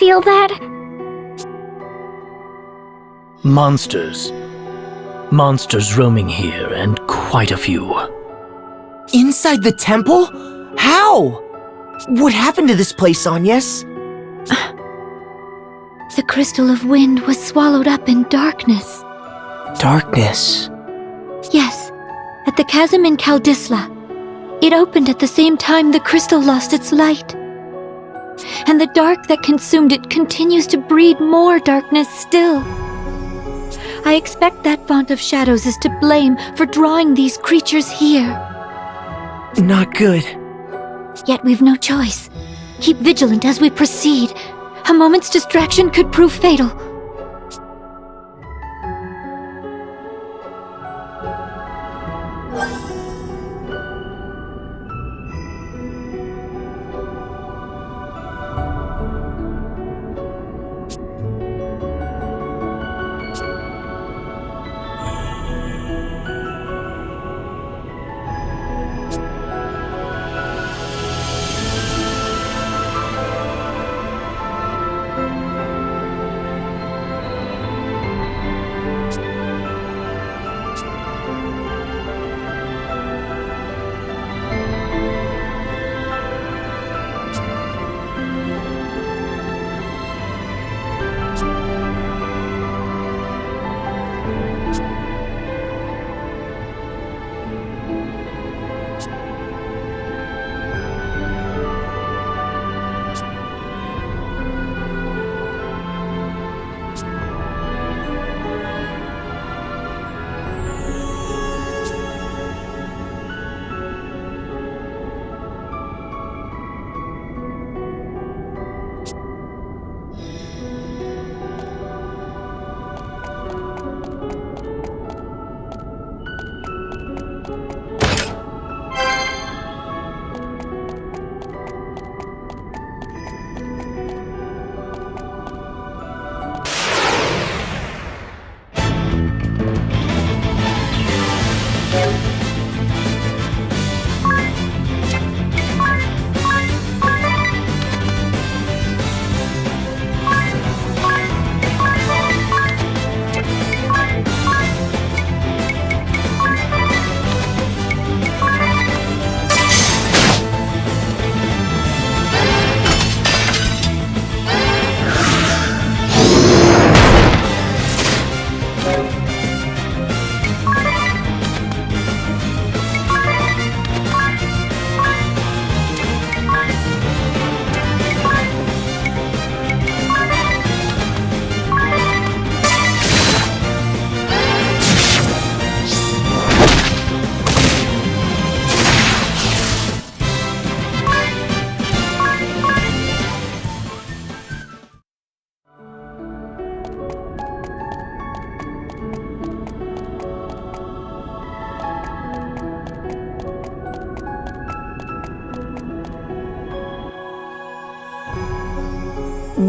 feel that? Monsters. Monsters roaming here, and quite a few. Inside the temple? How? What happened to this place, Agnès? The crystal of wind was swallowed up in darkness. Darkness. Yes, at the chasm in Kaldisla. It opened at the same time the crystal lost its light. And the dark that consumed it continues to breed more darkness still. I expect that font of shadows is to blame for drawing these creatures here. Not good. Yet we've no choice. Keep vigilant as we proceed. A moment's distraction could prove fatal.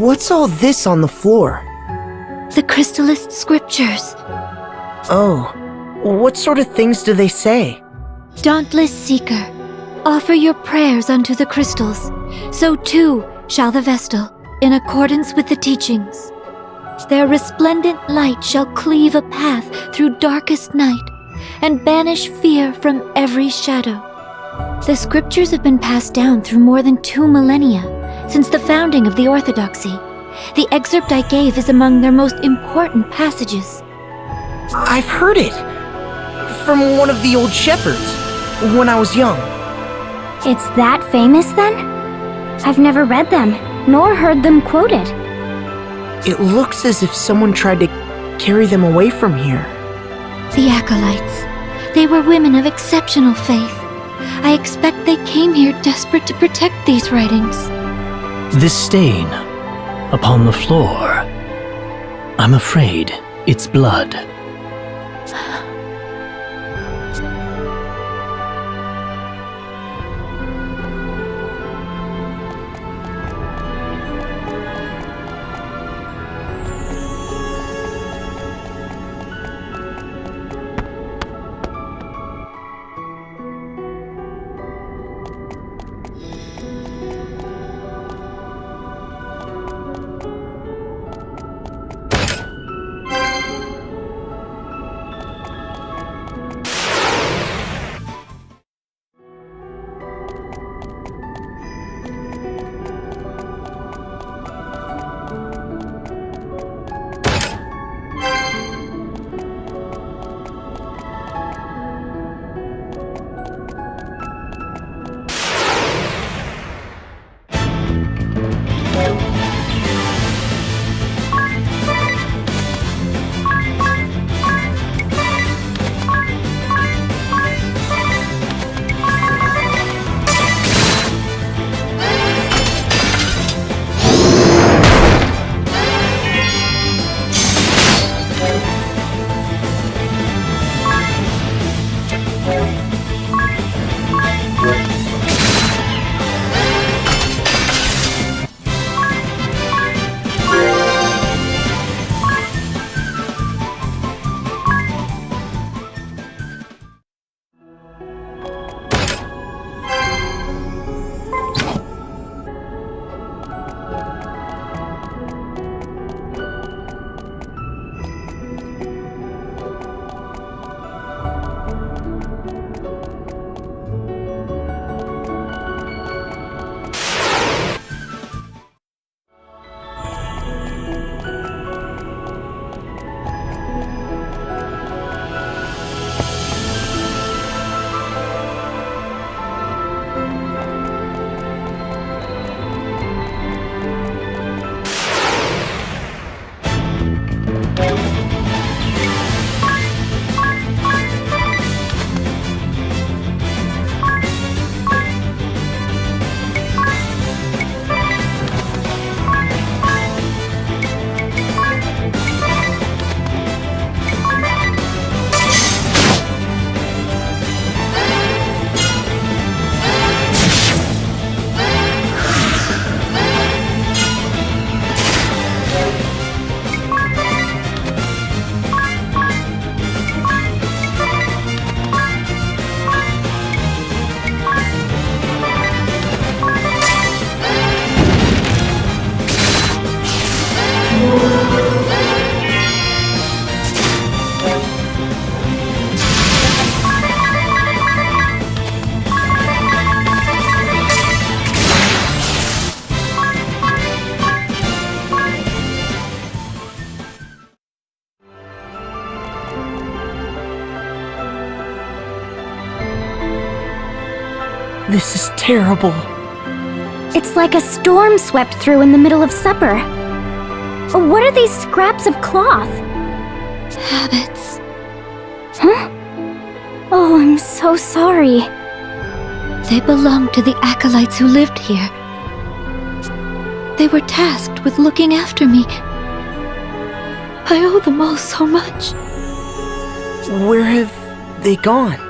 What's all this on the floor? The Crystallist scriptures. Oh, what sort of things do they say? Dauntless Seeker, offer your prayers unto the crystals. So too shall the Vestal, in accordance with the teachings. Their resplendent light shall cleave a path through darkest night, and banish fear from every shadow. The scriptures have been passed down through more than 2 millennia, since the founding of the Orthodoxy. The excerpt I gave is among their most important passages. I've heard it! From one of the old shepherds, when I was young. It's that famous then? I've never read them, nor heard them quoted. It looks as if someone tried to carry them away from here. The Acolytes. They were women of exceptional faith. I expect they came here desperate to protect these writings. This stain upon the floor. I'm afraid it's blood. This is terrible. It's like a storm swept through in the middle of supper. What are these scraps of cloth? Habits. Huh? Oh, I'm so sorry. They belong to the acolytes who lived here. They were tasked with looking after me. I owe them all so much. Where have they gone?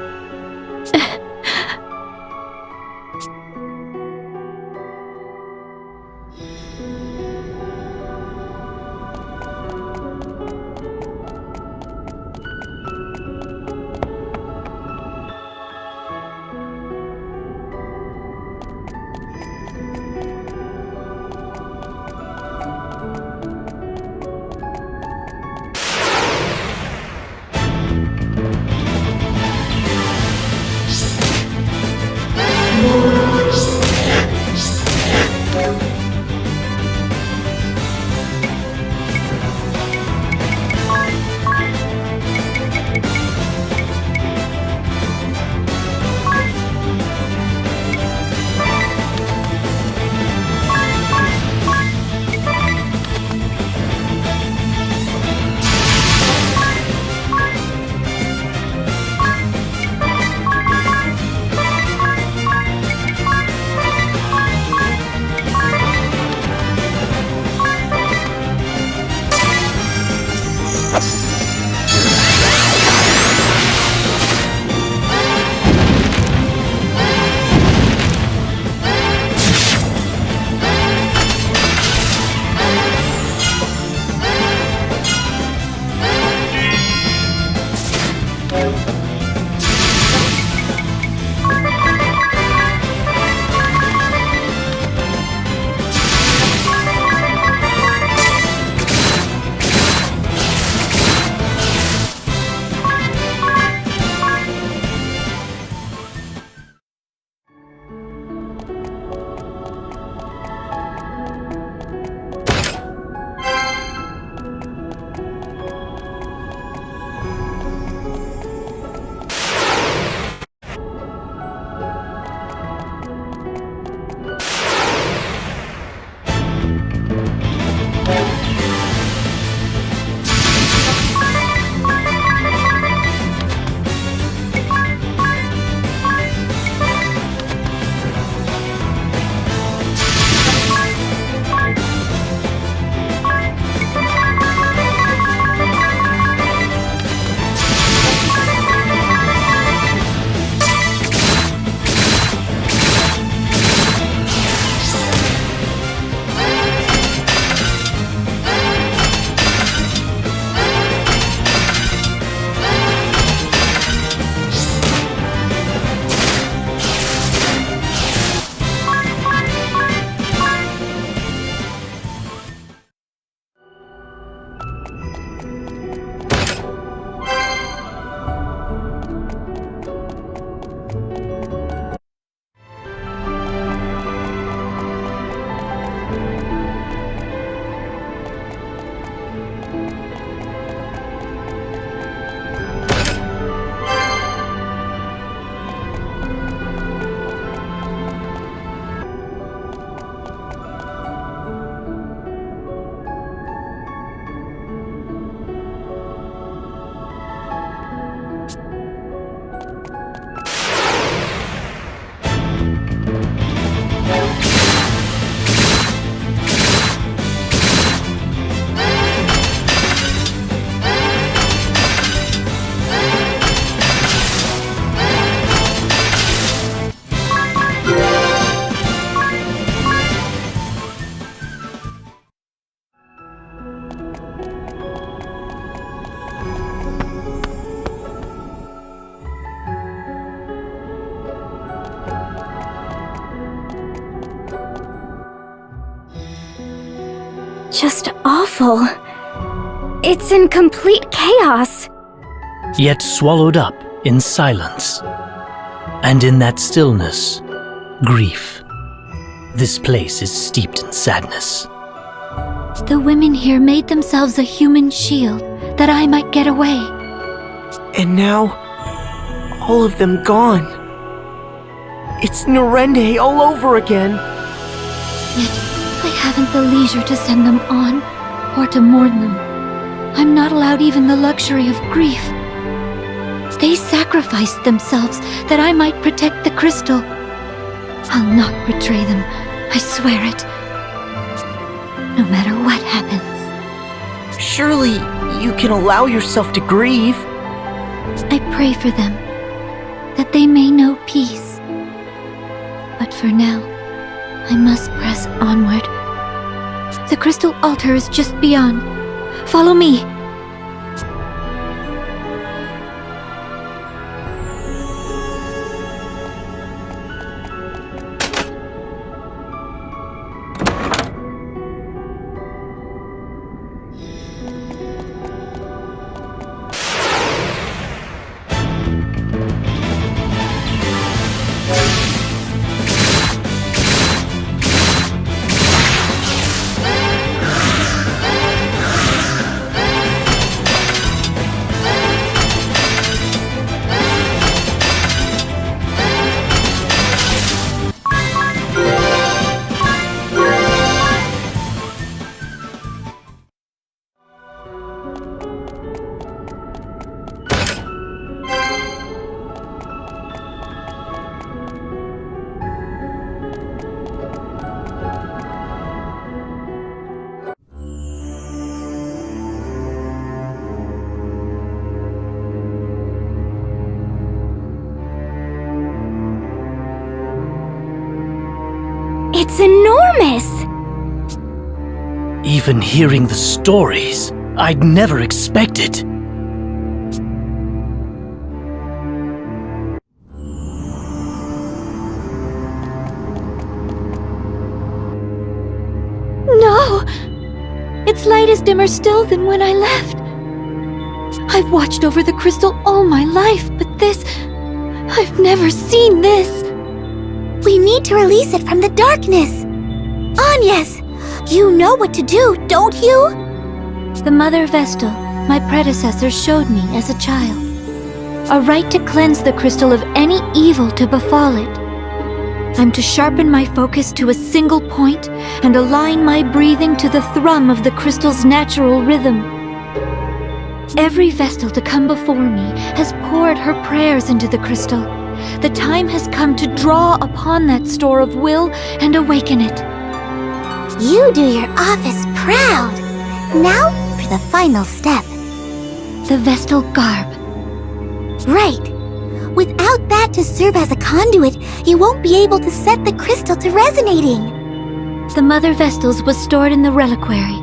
Just awful. It's in complete chaos. Yet swallowed up in silence. And in that stillness, grief. This place is steeped in sadness. The women here made themselves a human shield that I might get away. And now, all of them gone. It's Norende all over again. Yet I haven't the leisure to send them on, or to mourn them. I'm not allowed even the luxury of grief. They sacrificed themselves that I might protect the crystal. I'll not betray them, I swear it. No matter what happens. Surely you can allow yourself to grieve. I pray for them, that they may know peace. But for now, I must press onward. The crystal altar is just beyond. Follow me. It's enormous! Even hearing the stories, I'd never expected. No! Its light is dimmer still than when I left. I've watched over the crystal all my life, but this... I've never seen this. We need to release it from the darkness. Agnès, you know what to do, don't you? The Mother Vestal, my predecessor, showed me as a child. A right to cleanse the crystal of any evil to befall it. I'm to sharpen my focus to a single point and align my breathing to the thrum of the crystal's natural rhythm. Every Vestal to come before me has poured her prayers into the crystal. The time has come to draw upon that store of will and awaken it. You do your office proud. Now for the final step. The Vestal garb. Right. Without that to serve as a conduit, you won't be able to set the crystal to resonating. The Mother Vestals was stored in the reliquary.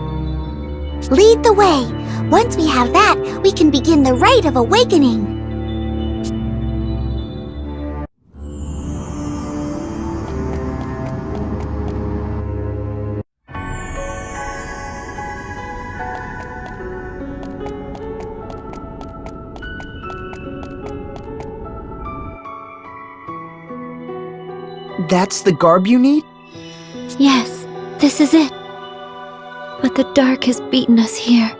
Lead the way. Once we have that, we can begin the rite of awakening. That's the garb you need? Yes, this is it. But the dark has beaten us here.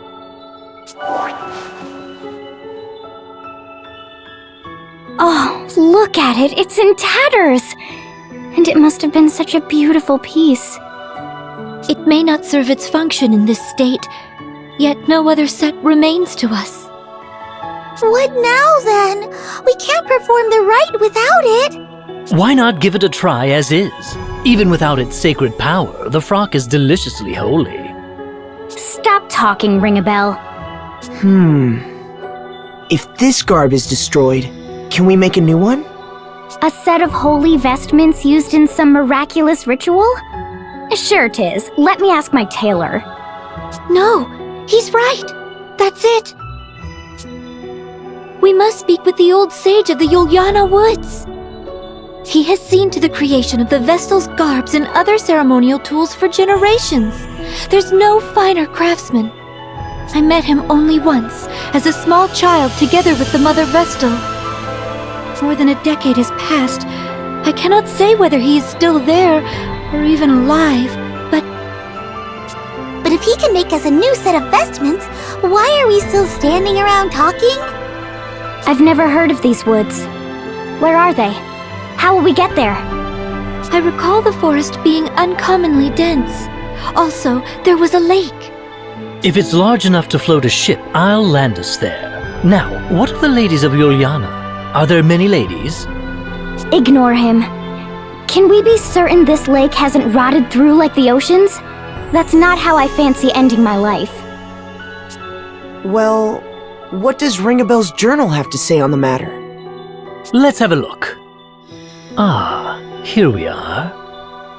Oh, look at it! It's in tatters! And it must have been such a beautiful piece. It may not serve its function in this state, yet no other set remains to us. What now, then? We can't perform the rite without it! Why not give it a try as is? Even without its sacred power, the frock is deliciously holy. Stop talking, Ring-a-Bell. If this garb is destroyed, can we make a new one? A set of holy vestments used in some miraculous ritual? Sure it is. Let me ask my tailor. No, he's right. That's it. We must speak with the old sage of the Yulyana Woods. He has seen to the creation of the Vestal's garbs and other ceremonial tools for generations. There's no finer craftsman. I met him only once, as a small child together with the Mother Vestal. More than a decade has passed. I cannot say whether he is still there, or even alive, but if he can make us a new set of vestments, why are we still standing around talking? I've never heard of these woods. Where are they? How will we get there? I recall the forest being uncommonly dense. Also, there was a lake. If it's large enough to float a ship, I'll land us there. Now, what of the ladies of Yulyana? Are there many ladies? Ignore him. Can we be certain this lake hasn't rotted through like the oceans? That's not how I fancy ending my life. Well, what does Ringabel's journal have to say on the matter? Let's have a look. Ah, here we are.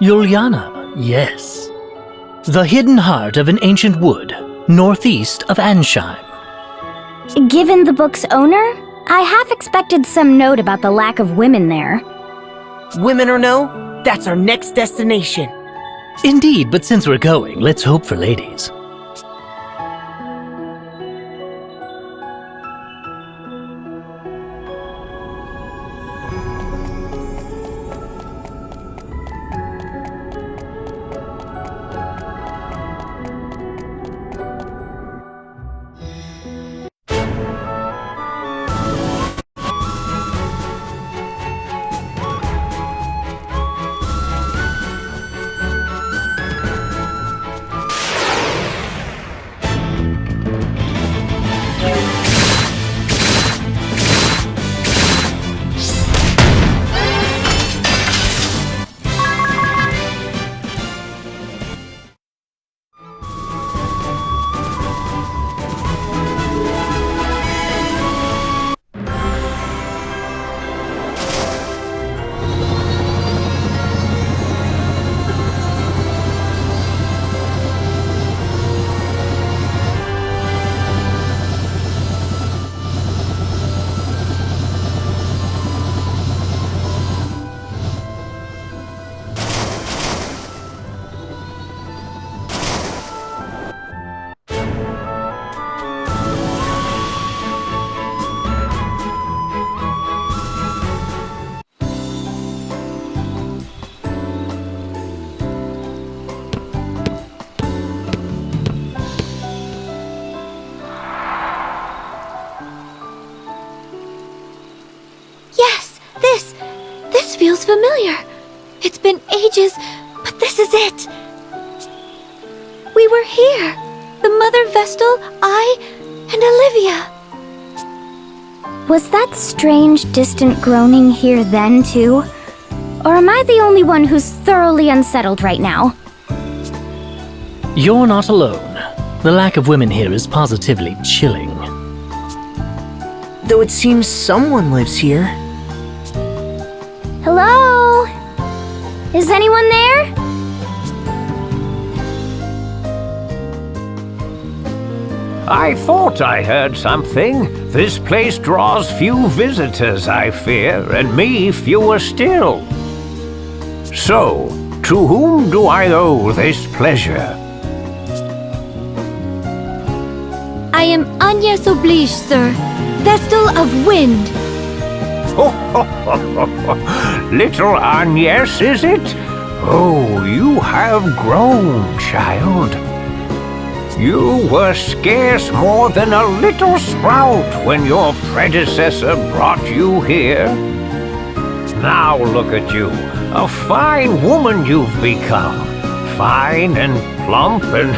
Yulyana, yes. The hidden heart of an ancient wood, northeast of Ansheim. Given the book's owner, I half expected some note about the lack of women there. Women or no, that's our next destination. Indeed, but since we're going, let's hope for ladies. This feels familiar. It's been ages, but this is it. We were here. The Mother Vestal, I, and Olivia. Was that strange, distant groaning here then, too? Or am I the only one who's thoroughly unsettled right now? You're not alone. The lack of women here is positively chilling. Though it seems someone lives here. Hello? Is anyone there? I thought I heard something. This place draws few visitors, I fear, and me fewer still. So, to whom do I owe this pleasure? I am Agnès oblige, sir. Vestal of Wind. Little Agnès, is it? Oh, you have grown, child. You were scarce more than a little sprout when your predecessor brought you here. Now look at you, a fine woman you've become. Fine and plump and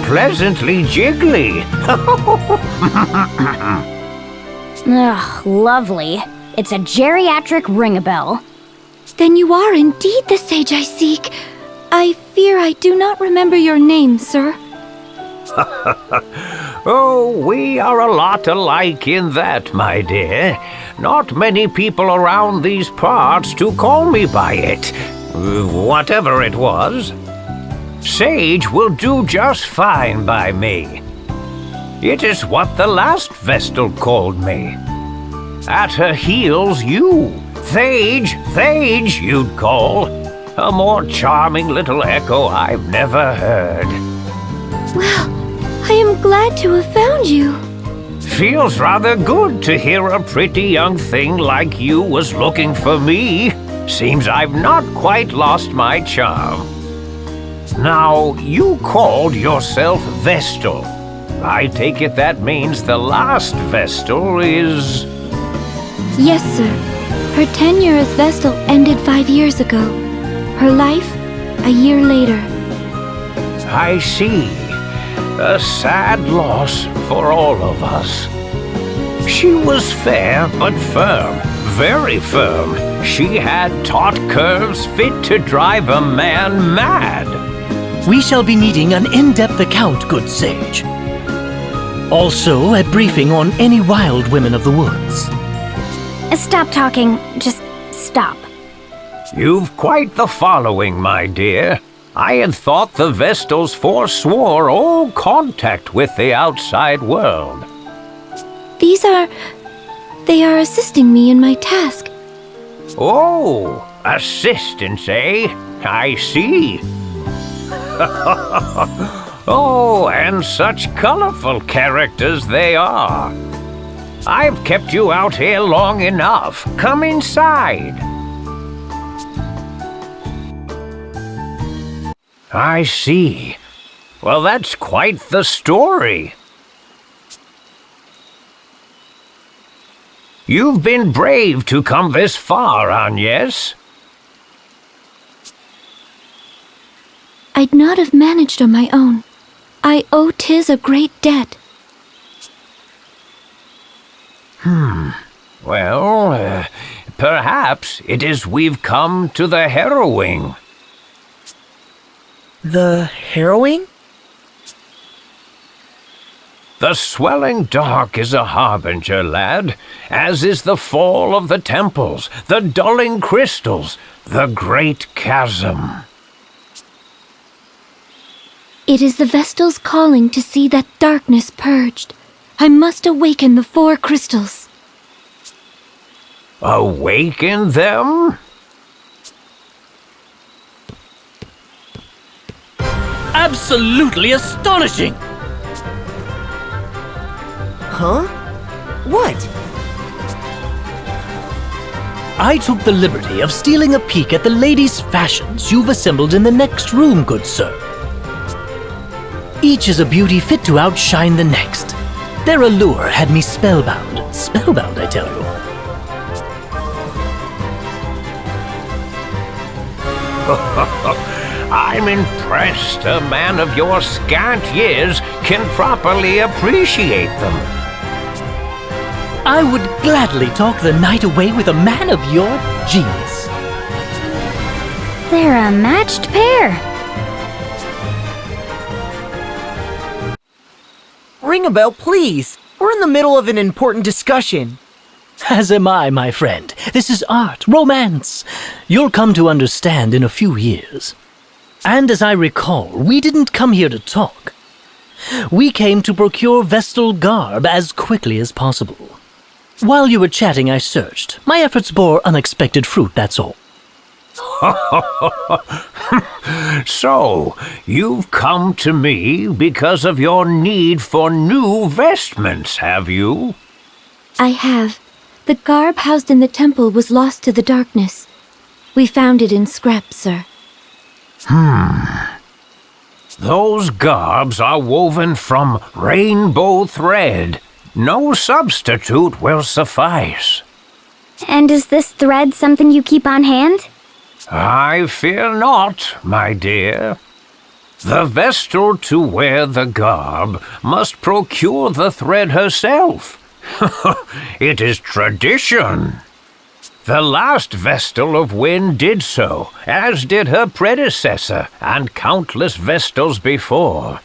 pleasantly jiggly. Ugh, lovely. It's a geriatric ring-a-bell. Then you are indeed the sage I seek. I fear I do not remember your name, sir. Oh, we are a lot alike in that, my dear. Not many people around these parts to call me by it. Whatever it was. Sage will do just fine by me. It is what the last Vestal called me. At her heels, you. Thage, you'd call. A more charming little echo I've never heard. Well, I am glad to have found you. Feels rather good to hear a pretty young thing like you was looking for me. Seems I've not quite lost my charm. Now, you called yourself Vestal. I take it that means the last Vestal is... Yes, sir. Her tenure as Vestal ended 5 years ago. Her life, a year later. I see. A sad loss for all of us. She was fair but firm, very firm. She had taut curves fit to drive a man mad. We shall be needing an in-depth account, good sage. Also, a briefing on any wild women of the woods. Stop talking. Just stop. You've quite the following, my dear. I had thought the Vestals forswore all contact with the outside world. They are assisting me in my task. Oh, assistance, eh? I see. Oh, and such colorful characters they are. I've kept you out here long enough. Come inside. I see. Well, that's quite the story. You've been brave to come this far, Agnès. I'd not have managed on my own. I owe Tiz a great debt. Well, perhaps it is we've come to the harrowing. The harrowing? The swelling dark is a harbinger, lad, as is the fall of the temples, the dulling crystals, the great chasm. It is the Vestal's calling to see that darkness purged. I must awaken the 4 crystals. Awaken them? Absolutely astonishing! Huh? What? I took the liberty of stealing a peek at the ladies' fashions you've assembled in the next room, good sir. Each is a beauty fit to outshine the next. Their allure had me spellbound. Spellbound, I tell you. I'm impressed a man of your scant years can properly appreciate them. I would gladly talk the night away with a man of your genius. They're a matched pair. Ring a bell, please. We're in the middle of an important discussion. As am I, my friend. This is art, romance. You'll come to understand in a few years. And as I recall, we didn't come here to talk. We came to procure Vestal garb as quickly as possible. While you were chatting, I searched. My efforts bore unexpected fruit, that's all. So, you've come to me because of your need for new vestments, have you? I have. The garb housed in the temple was lost to the darkness. We found it in scrap, sir. Those garbs are woven from rainbow thread. No substitute will suffice. And is this thread something you keep on hand? I fear not, my dear. The Vestal to wear the garb must procure the thread herself. It is tradition. The last Vestal of Wind did so, as did her predecessor and countless Vestals before.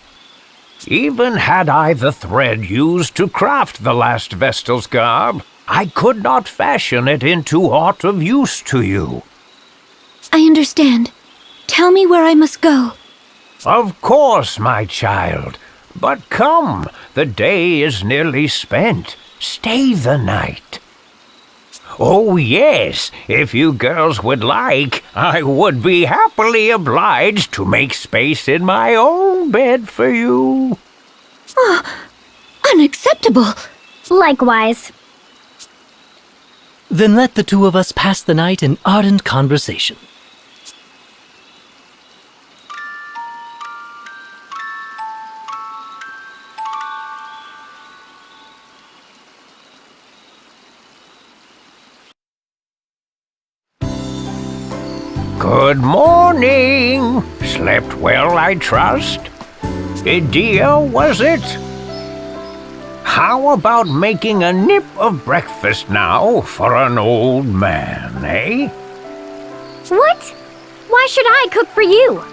Even had I the thread used to craft the last Vestal's garb, I could not fashion it into aught of use to you. I understand. Tell me where I must go. Of course, my child. But come, the day is nearly spent. Stay the night. Oh, yes, if you girls would like, I would be happily obliged to make space in my own bed for you. Unacceptable! Likewise. Then let the two of us pass the night in ardent conversation. Good morning. Slept well, I trust? Dear, was it? How about making a nip of breakfast now for an old man, eh? What? Why should I cook for you?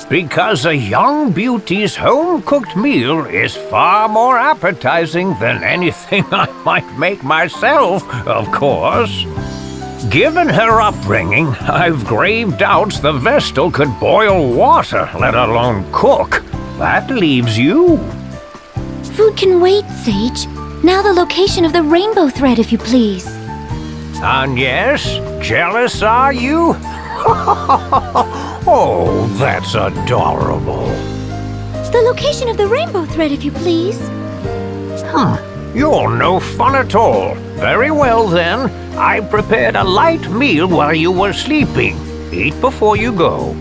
Because a young beauty's home-cooked meal is far more appetizing than anything I might make myself, of course. Given her upbringing, I've grave doubts the Vestal could boil water, let alone cook. That leaves you. Food can wait, Sage. Now the location of the rainbow thread, if you please. Agnès, jealous are you? Oh, that's adorable. The location of the rainbow thread, if you please. You're no fun at all. Very well then. I prepared a light meal while you were sleeping. Eat before you go.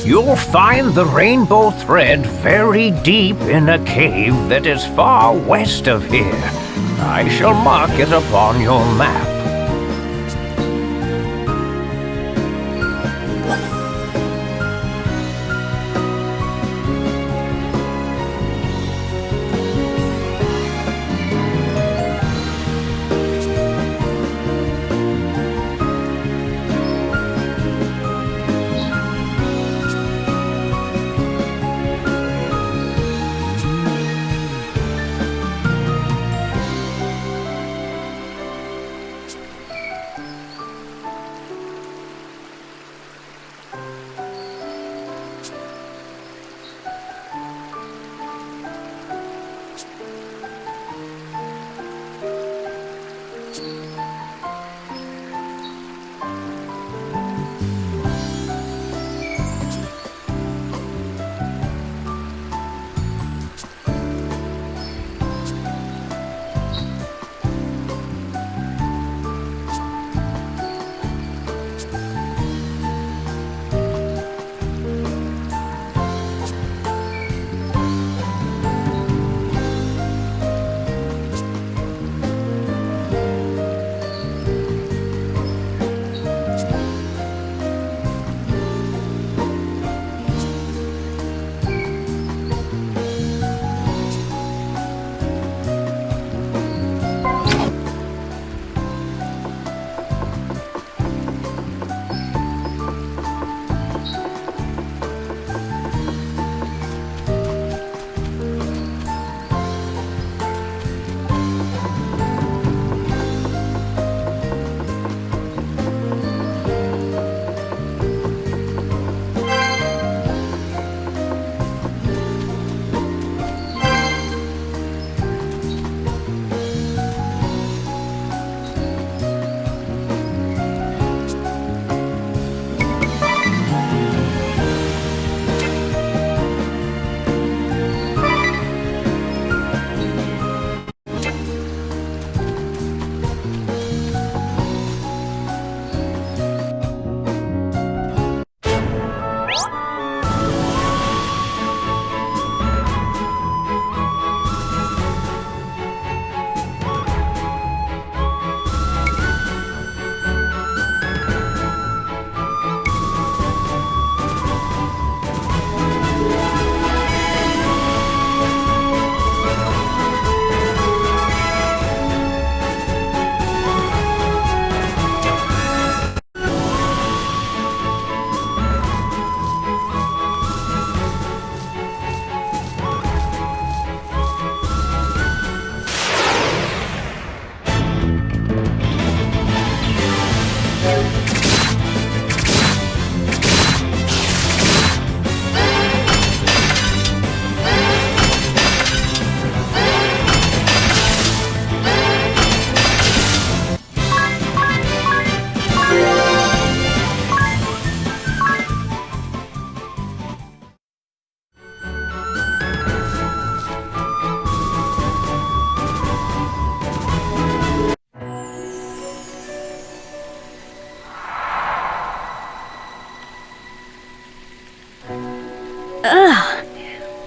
You'll find the rainbow thread very deep in a cave that is far west of here. I shall mark it upon your map.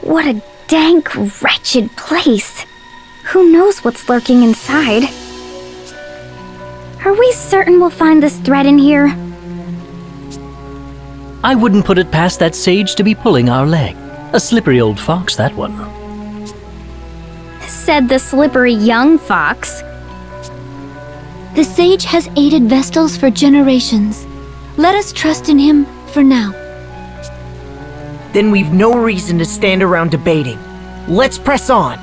What a dank, wretched place. Who knows what's lurking inside? Are we certain we'll find this thread in here? I wouldn't put it past that sage to be pulling our leg. A slippery old fox, that one. Said the slippery young fox. The sage has aided Vestals for generations. Let us trust in him for now. Then we've no reason to stand around debating. Let's press on!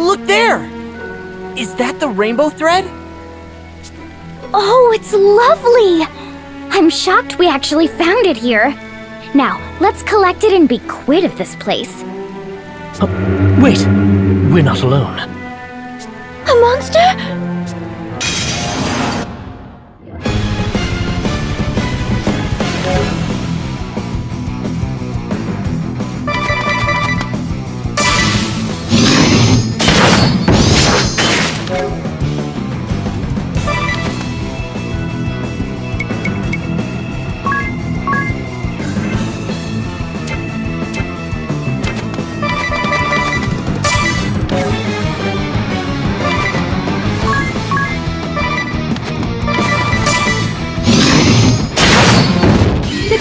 Look there! Is that the rainbow thread? Oh, it's lovely! I'm shocked we actually found it here. Now, let's collect it and be quit of this place. Wait, we're not alone. A monster?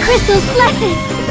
Crystal's blessing!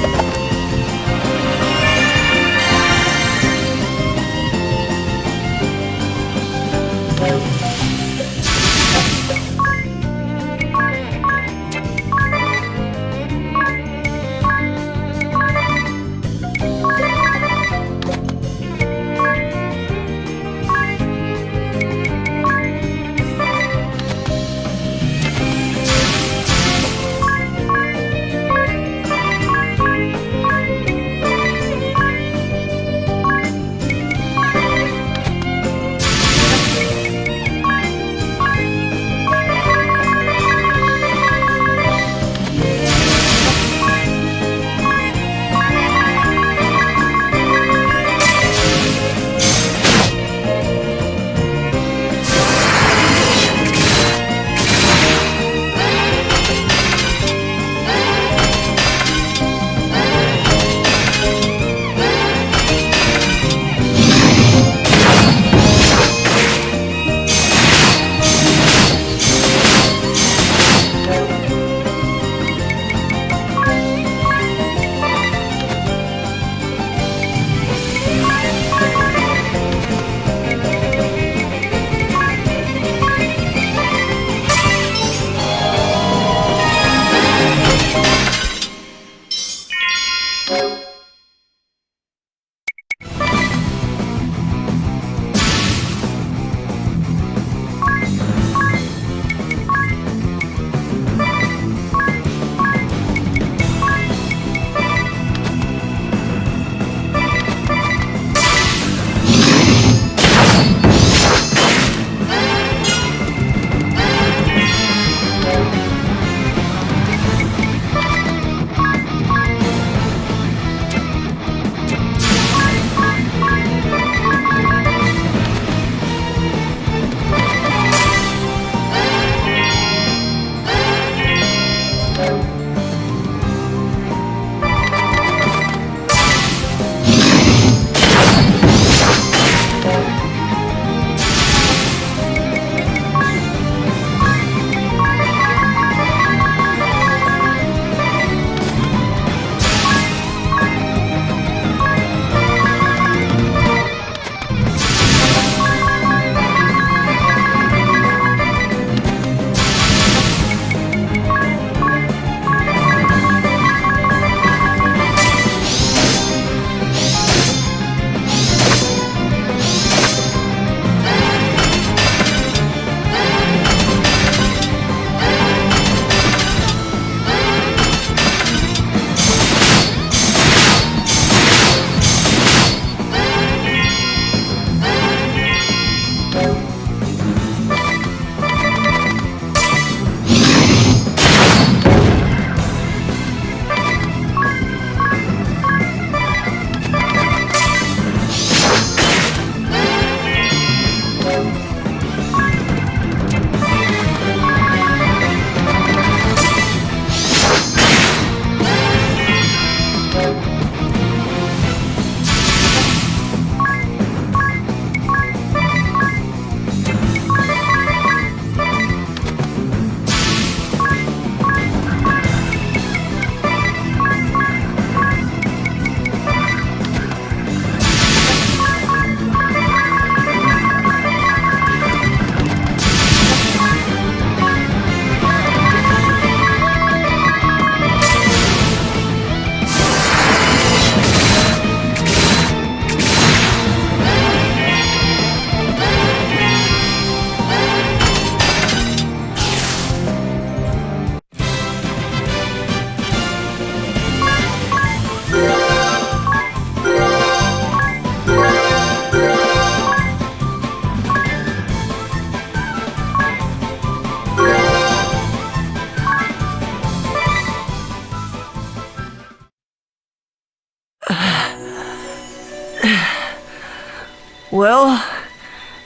Well,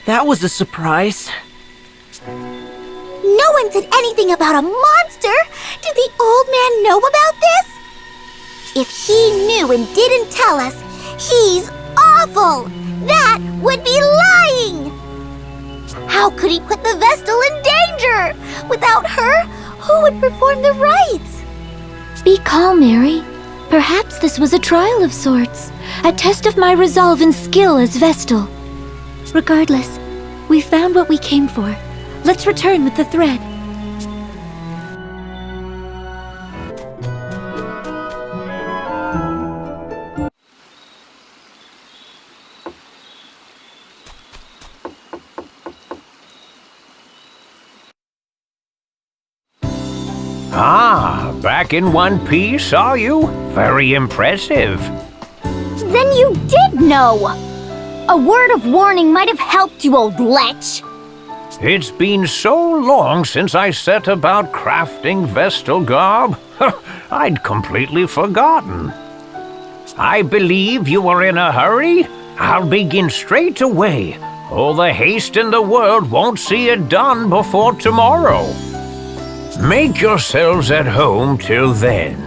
that was a surprise. No one said anything about a monster! Did the old man know about this? If he knew and didn't tell us, he's awful! That would be lying! How could he put the Vestal in danger? Without her, who would perform the rites? Be calm, Mary. Perhaps this was a trial of sorts, a test of my resolve and skill as Vestal. Regardless, we found what we came for. Let's return with the thread. Ah, back in one piece, are you? Very impressive. Then you did know! A word of warning might have helped you, old lech! It's been so long since I set about crafting Vestal garb. I'd completely forgotten. I believe you are in a hurry. I'll begin straight away. All the haste in the world won't see it done before tomorrow. Make yourselves at home till then,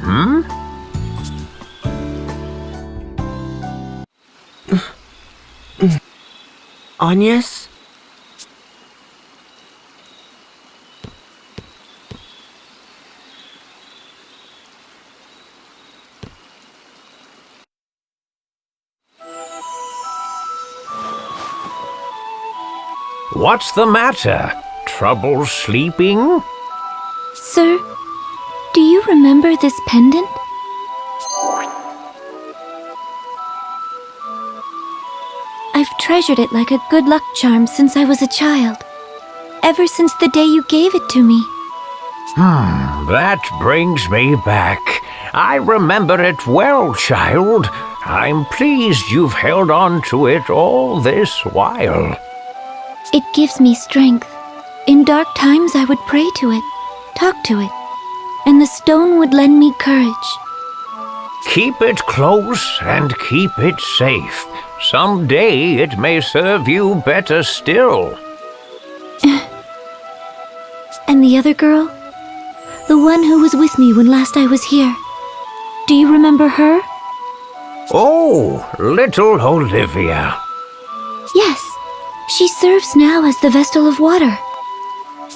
Agnès? What's the matter? Trouble sleeping? Sir, do you remember this pendant? I've treasured it like a good luck charm since I was a child. Ever since the day you gave it to me. That brings me back. I remember it well, child. I'm pleased you've held on to it all this while. It gives me strength. In dark times I would pray to it, talk to it, and the stone would lend me courage. Keep it close and keep it safe. Someday it may serve you better still. And the other girl? The one who was with me when last I was here. Do you remember her? Oh, little Olivia. Yes, she serves now as the Vestal of Water.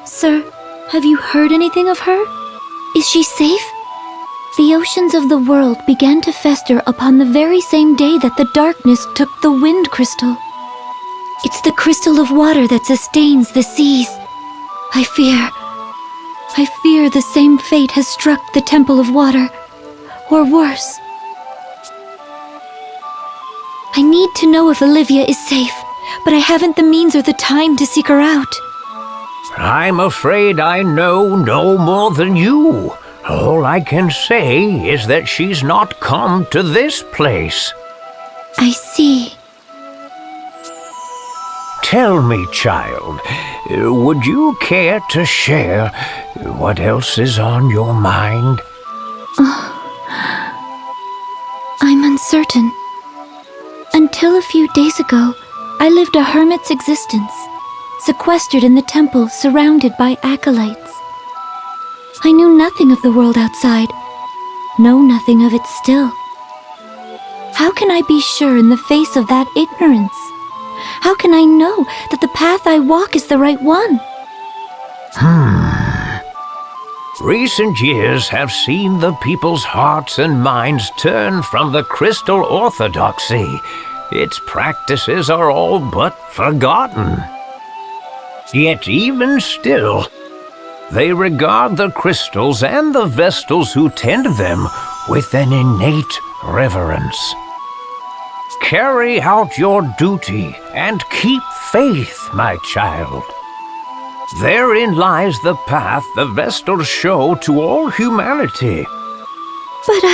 Sir, have you heard anything of her? Is she safe? The oceans of the world began to fester upon the very same day that the darkness took the wind crystal. It's the crystal of water that sustains the seas. I fear the same fate has struck the Temple of Water, or worse. I need to know if Olivia is safe, but I haven't the means or the time to seek her out. I'm afraid I know no more than you. All I can say is that she's not come to this place. I see. Tell me, child, would you care to share what else is on your mind? I'm uncertain. Until a few days ago, I lived a hermit's existence, sequestered in the temple, surrounded by acolytes. I knew nothing of the world outside, know nothing of it still. How can I be sure in the face of that ignorance? How can I know that the path I walk is the right one? Recent years have seen the people's hearts and minds turn from the crystal orthodoxy. Its practices are all but forgotten. Yet even still, they regard the crystals and the Vestals who tend them with an innate reverence. Carry out your duty and keep faith, my child. Therein lies the path the Vestals show to all humanity. But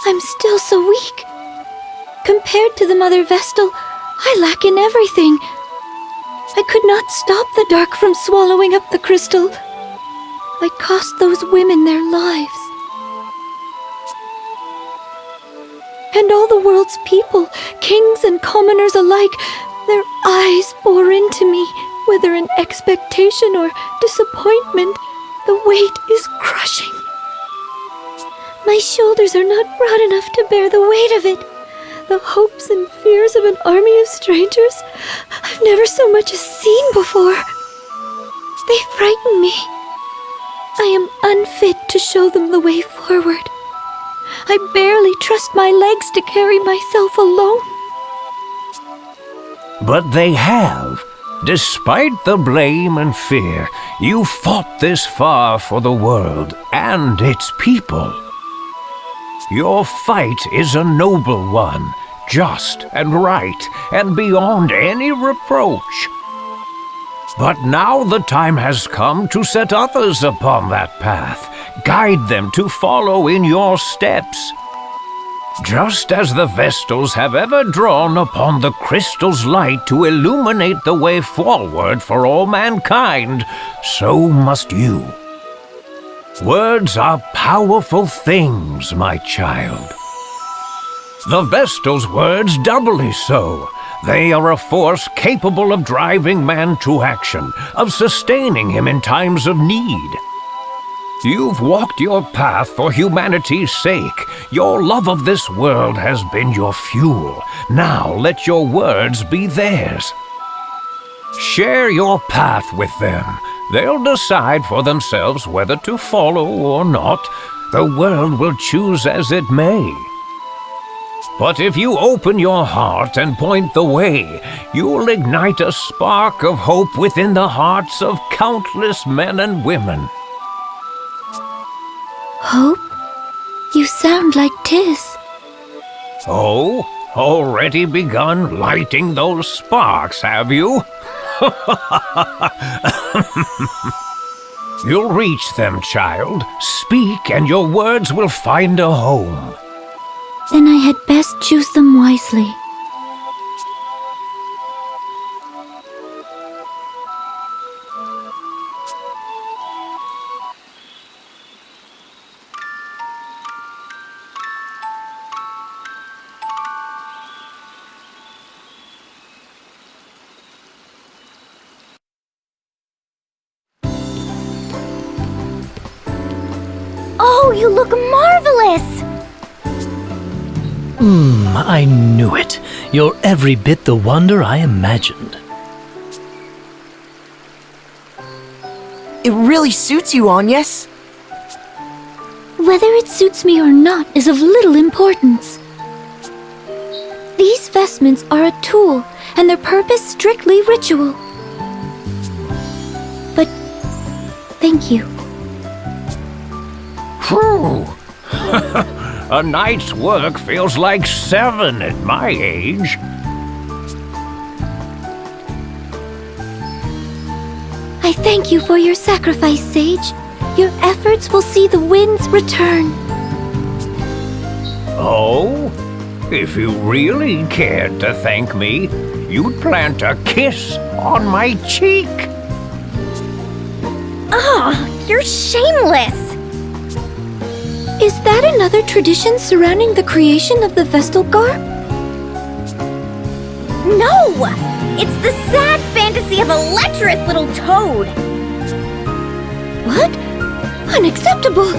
I'm still so weak. Compared to the Mother Vestal, I lack in everything. I could not stop the dark from swallowing up the crystal. I cost those women their lives. And all the world's people, kings and commoners alike, Their eyes bore into me, whether in expectation or disappointment. The weight is crushing. My shoulders are not broad enough to bear the weight of it. The hopes and fears of an army of strangers I've never so much as seen before. They frighten me. I am unfit to show them the way forward. I barely trust my legs to carry myself alone. But they have. Despite the blame and fear, you fought this far for the world and its people. Your fight is a noble one, just and right, and beyond any reproach. But now the time has come to set others upon that path, guide them to follow in your steps. Just as the Vestals have ever drawn upon the crystal's light to illuminate the way forward for all mankind, so must you. Words are powerful things, my child. The Vestals' words doubly so. They are a force capable of driving man to action, of sustaining him in times of need. You've walked your path for humanity's sake. Your love of this world has been your fuel. Now let your words be theirs. Share your path with them. They'll decide for themselves whether to follow or not. The world will choose as it may. But if you open your heart and point the way, you'll ignite a spark of hope within the hearts of countless men and women. Hope? You sound like Tis. Oh, already begun lighting those sparks, have you? You'll reach them, child. Speak, and your words will find a home. Then I had best choose them wisely. Oh, you look marvelous! I knew it. You're every bit the wonder I imagined. It really suits you, Agnès. Whether it suits me or not is of little importance. These vestments are a tool, and their purpose strictly ritual. But thank you. Phew! A night's work feels like 7 at my age. I thank you for your sacrifice, Sage. Your efforts will see the winds return. Oh? If you really cared to thank me, you'd plant a kiss on my cheek. You're shameless! Is that another tradition surrounding the creation of the Vestal garb? No! It's the sad fantasy of a lecherous little toad! What? Unacceptable!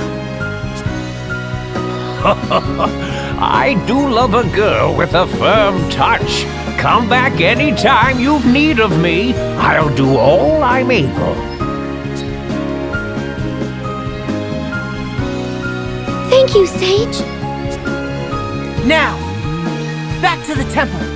I do love a girl with a firm touch. Come back anytime you've need of me. I'll do all I'm able. Thank you, Sage. Now, back to the temple.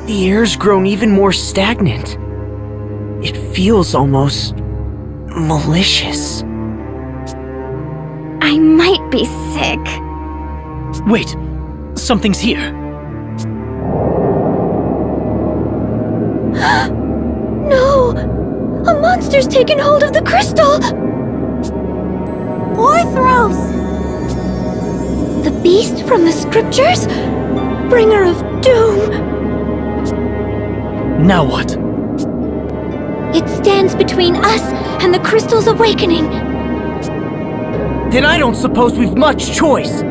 The air's grown even more stagnant. It feels almost malicious. I might be sick. Wait, something's here. No! A monster's taken hold of the crystal! Orthros! The beast from the scriptures? Bringer of doom! Now what? It stands between us and the crystal's awakening. Then I don't suppose we've much choice.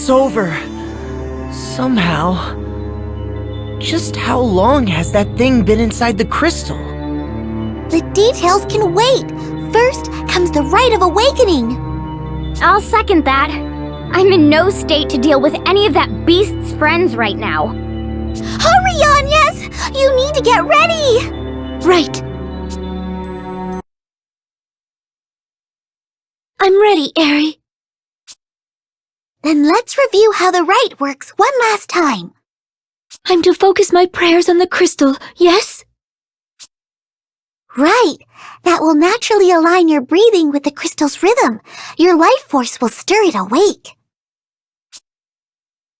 It's over. Somehow. Just how long has that thing been inside the crystal? The details can wait. First comes the rite of awakening. I'll second that. I'm in no state to deal with any of that beast's friends right now. Hurry, Agnès! You need to get ready! Right. I'm ready, Aerie. Then let's review how the rite works one last time. I'm to focus my prayers on the crystal, yes? Right. That will naturally align your breathing with the crystal's rhythm. Your life force will stir it awake.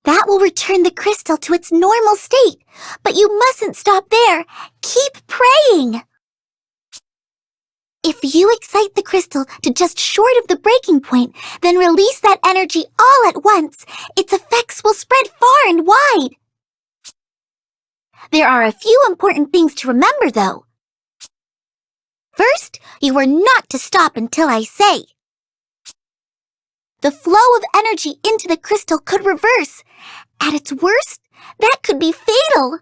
That will return the crystal to its normal state. But you mustn't stop there. Keep praying. If you excite the crystal to just short of the breaking point, then release that energy all at once. Its effects will spread far and wide. There are a few important things to remember, though. First, you are not to stop until I say. The flow of energy into the crystal could reverse. At its worst, that could be fatal.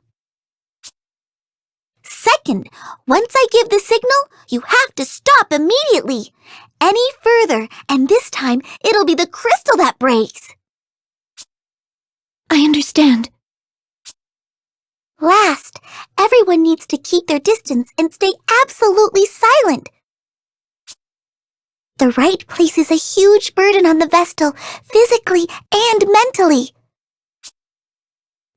Second, once I give the signal, you have to stop immediately. Any further, and this time, it'll be the crystal that breaks. I understand. Last, everyone needs to keep their distance and stay absolutely silent. The rite places a huge burden on the Vestal, physically and mentally.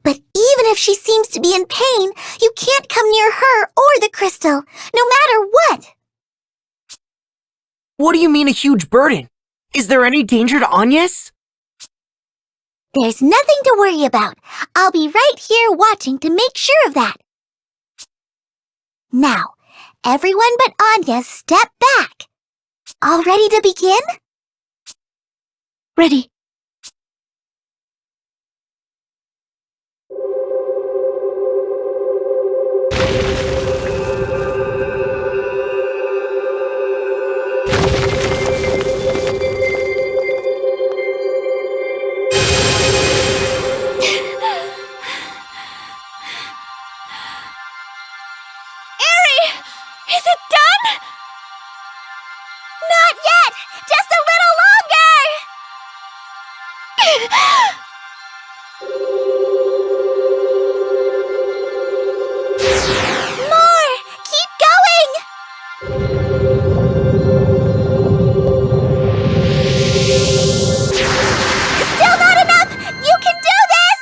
But even if she seems to be in pain, you can't come near her or the crystal, no matter what. What do you mean a huge burden? Is there any danger to Agnès? There's nothing to worry about. I'll be right here watching to make sure of that. Now, everyone but Agnès step back. All ready to begin? Ready. Not yet! Just a little longer! More! Keep going! Still not enough! You can do this!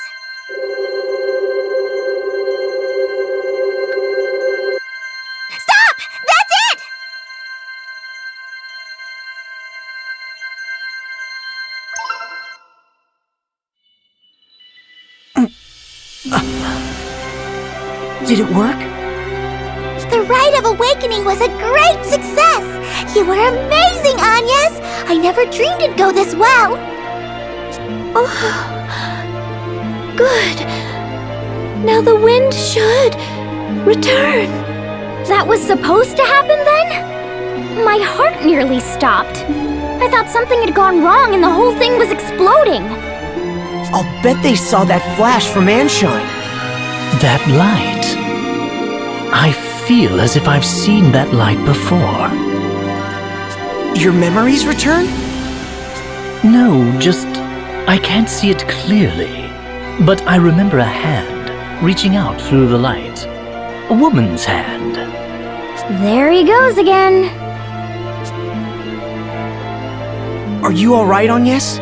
Stop! That's it! Did it work? The Rite of Awakening was a great success! You were amazing, Agnès! I never dreamed it'd go this well! Oh, good. Now the wind should return. That was supposed to happen then? My heart nearly stopped. I thought something had gone wrong and the whole thing was exploding. I'll bet they saw that flash from Anshine. That light. I feel as if I've seen that light before. Your memories return? No, just I can't see it clearly. But I remember a hand reaching out through the light. A woman's hand. There he goes again. Are you alright, Agnès?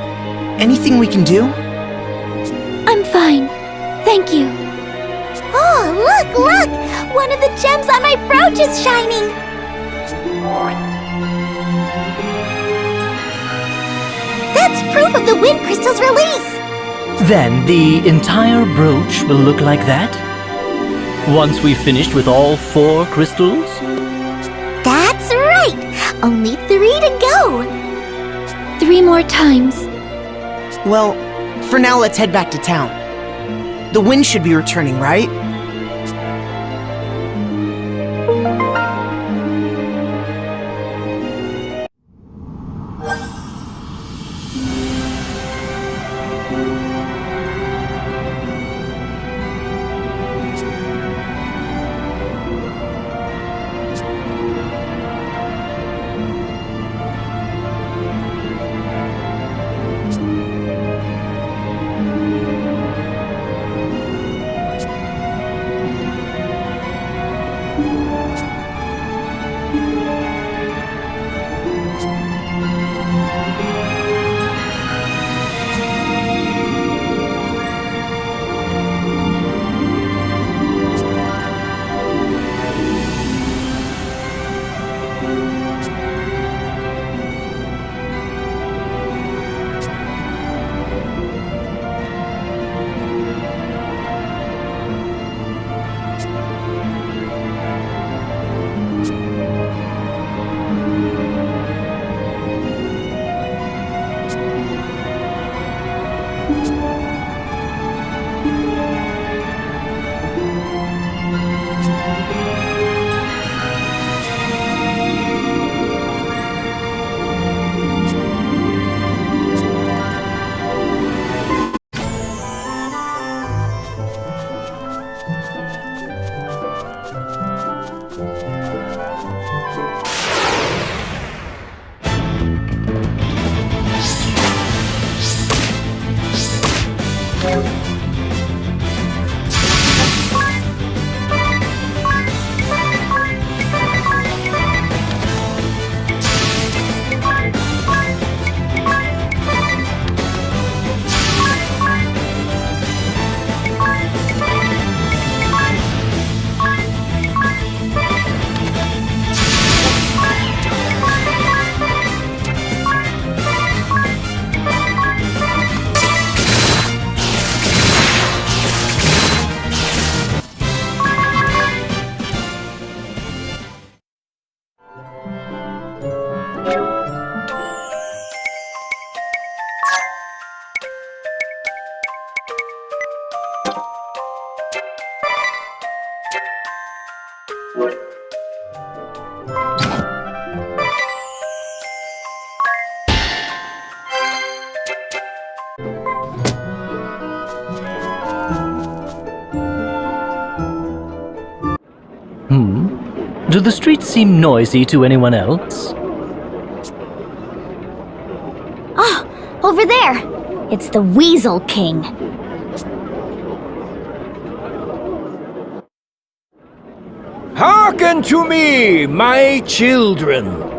Anything we can do? I'm fine. Thank you. Oh, look! One of the gems on my brooch is shining! That's proof of the wind crystal's release! Then the entire brooch will look like that? Once we've finished with all 4 crystals? That's right! Only 3 to go! 3 more times. Well, for now let's head back to town. The wind should be returning, right? Do the streets seem noisy to anyone else? Ah, over there! It's the Weasel King. Hearken to me, my children.